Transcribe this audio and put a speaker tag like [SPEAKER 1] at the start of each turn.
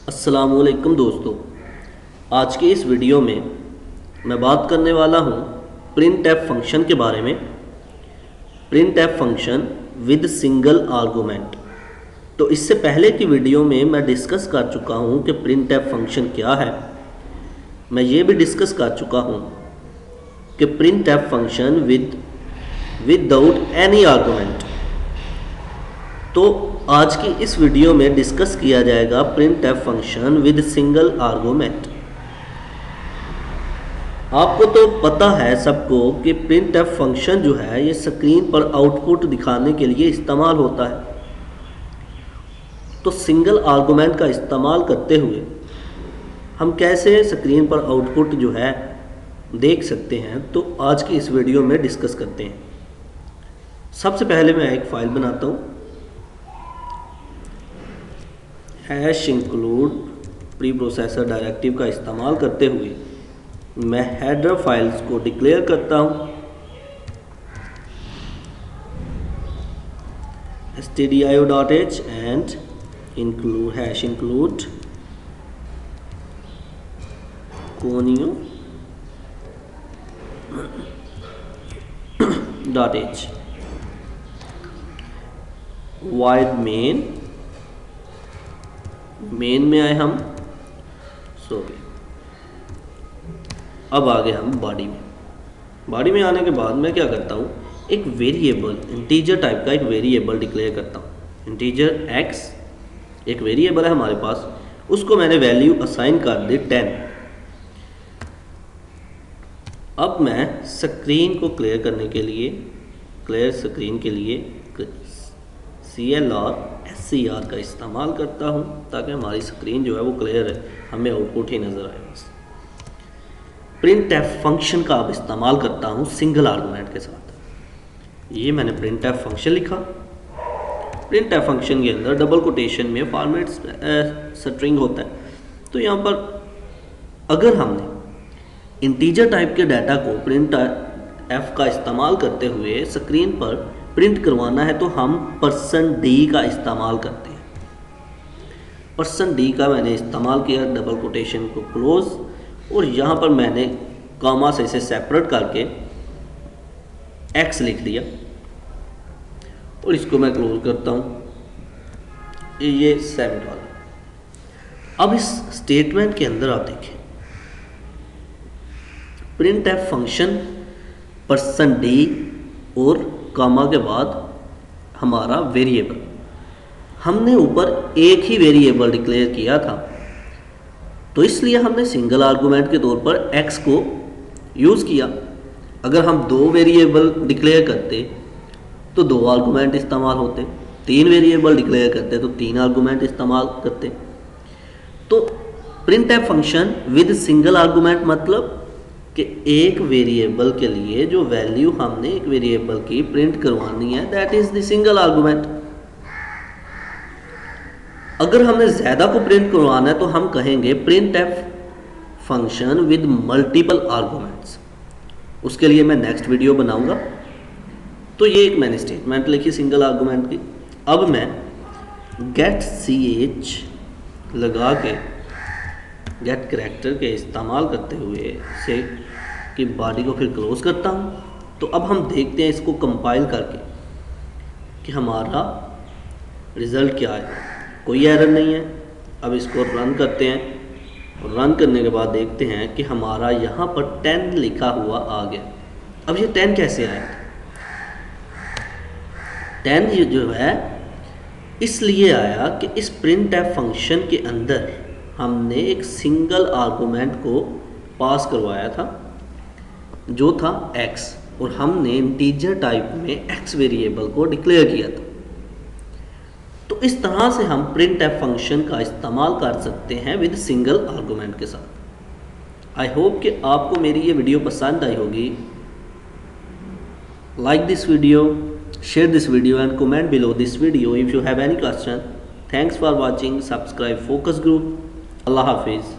[SPEAKER 1] अस्सलामुअलैकुम दोस्तों, आज के इस वीडियो में मैं बात करने वाला हूँ प्रिंट एफ फंक्शन के बारे में। Print F function with single argument. तो इससे पहले की वीडियो में मैं डिस्कस कर चुका हूँ कि प्रिंट एफ फंक्शन क्या है। मैं ये भी डिस्कस कर चुका हूँ कि print F function without any argument. तो आज की इस वीडियो में डिस्कस किया जाएगा print F function with single argument. आपको तो पता है सबको कि प्रिंट एफ फंक्शन जो है ये स्क्रीन पर आउटपुट दिखाने के लिए इस्तेमाल होता है। तो सिंगल आर्गूमेंट का इस्तेमाल करते हुए हम कैसे स्क्रीन पर आउटपुट जो है देख सकते हैं, तो आज की इस वीडियो में डिस्कस करते हैं। सबसे पहले मैं एक फाइल बनाता हूँ, hash include pre processor directive का इस्तेमाल करते हुए मैं हेडर फाइल्स को डिक्लेयर करता हूँ। stdio.h and include hash include conio .h void main में आए हम, अब आगे हम बॉडी में आने के बाद मैं क्या करता हूँ, एक वेरिएबल इंटीजर टाइप का एक वेरिएबल डिक्लेयर करता हूँ। इंटीजर x एक वेरिएबल है हमारे पास, उसको मैंने वैल्यू असाइन कर दी 10। अब मैं स्क्रीन को क्लियर करने के लिए क्लियर स्क्रीन के लिए CL और SCR का इस्तेमाल करता हूँ ताकि हमारी स्क्रीन जो है वो क्लियर है, हमें आउटपुट ही नज़र आए। बस प्रिंट एफ फंक्शन का अब इस्तेमाल करता हूँ सिंगल आर्गूमेंट के साथ। ये मैंने प्रिंट एफ फंक्शन लिखा। प्रिंट एफ फंक्शन के अंदर डबल कोटेशन में फॉर्मेट स्ट्रिंग होता है। तो यहाँ पर अगर हमने इंटीजर टाइप के डाटा को प्रिंट एफ का इस्तेमाल करते हुए स्क्रीन पर प्रिंट करवाना है तो हम %d का इस्तेमाल करते हैं। %d का मैंने इस्तेमाल किया, डबल कोटेशन को क्लोज, और यहाँ पर मैंने कॉमा से इसे सेपरेट करके x लिख दिया और इसको मैं क्लोज करता हूँ, ये सेमीकोलन। अब इस स्टेटमेंट के अंदर आप देखें, प्रिंट एफ फंक्शन %d और कॉमा के बाद हमारा वेरिएबल, हमने ऊपर एक ही वेरिएबल डिक्लेयर किया था तो इसलिए हमने सिंगल आर्गूमेंट के तौर पर x को यूज़ किया। अगर हम 2 वेरिएबल डिक्लेयर करते तो 2 आर्गूमेंट इस्तेमाल होते, 3 वेरिएबल डिक्लेयर करते तो 3 आर्गूमेंट इस्तेमाल करते। तो print F function with single argument मतलब कि एक वेरिएबल के लिए जो वैल्यू हमने एक वेरिएबल की प्रिंट करवानी है, that is the single argument. अगर हमने ज़्यादा को प्रिंट करवाना है तो हम कहेंगे print F function with multiple arguments. उसके लिए मैं नेक्स्ट वीडियो बनाऊंगा। तो ये एक मैंने स्टेटमेंट लिखी सिंगल आर्गूमेंट की। अब मैं गेट ch लगा के गेट करैक्टर के इस्तेमाल करते हुए से कि बॉडी को फिर क्लोज करता हूँ। तो अब हम देखते हैं इसको कंपाइल करके कि हमारा रिज़ल्ट क्या है। कोई एरर नहीं है। अब इसको रन करते हैं और रन करने के बाद देखते हैं कि हमारा यहाँ पर 10 लिखा हुआ आ गया। अब ये 10 कैसे आया? 10 ये जो है इसलिए आया कि इस प्रिंट एफ फंक्शन के अंदर हमने एक सिंगल आर्गूमेंट को पास करवाया था जो था x, और हमने इंटीजर टाइप में x वेरिएबल को डिक्लेयर किया था। तो इस तरह से हम प्रिंट एफ फंक्शन का इस्तेमाल कर सकते हैं विद सिंगल आर्गूमेंट के साथ। आई होप कि आपको मेरी ये वीडियो पसंद आई होगी। Like this video, share this video and comment below this video if you have any question. Thanks for watching. Subscribe Focus Group. Allah Hafiz.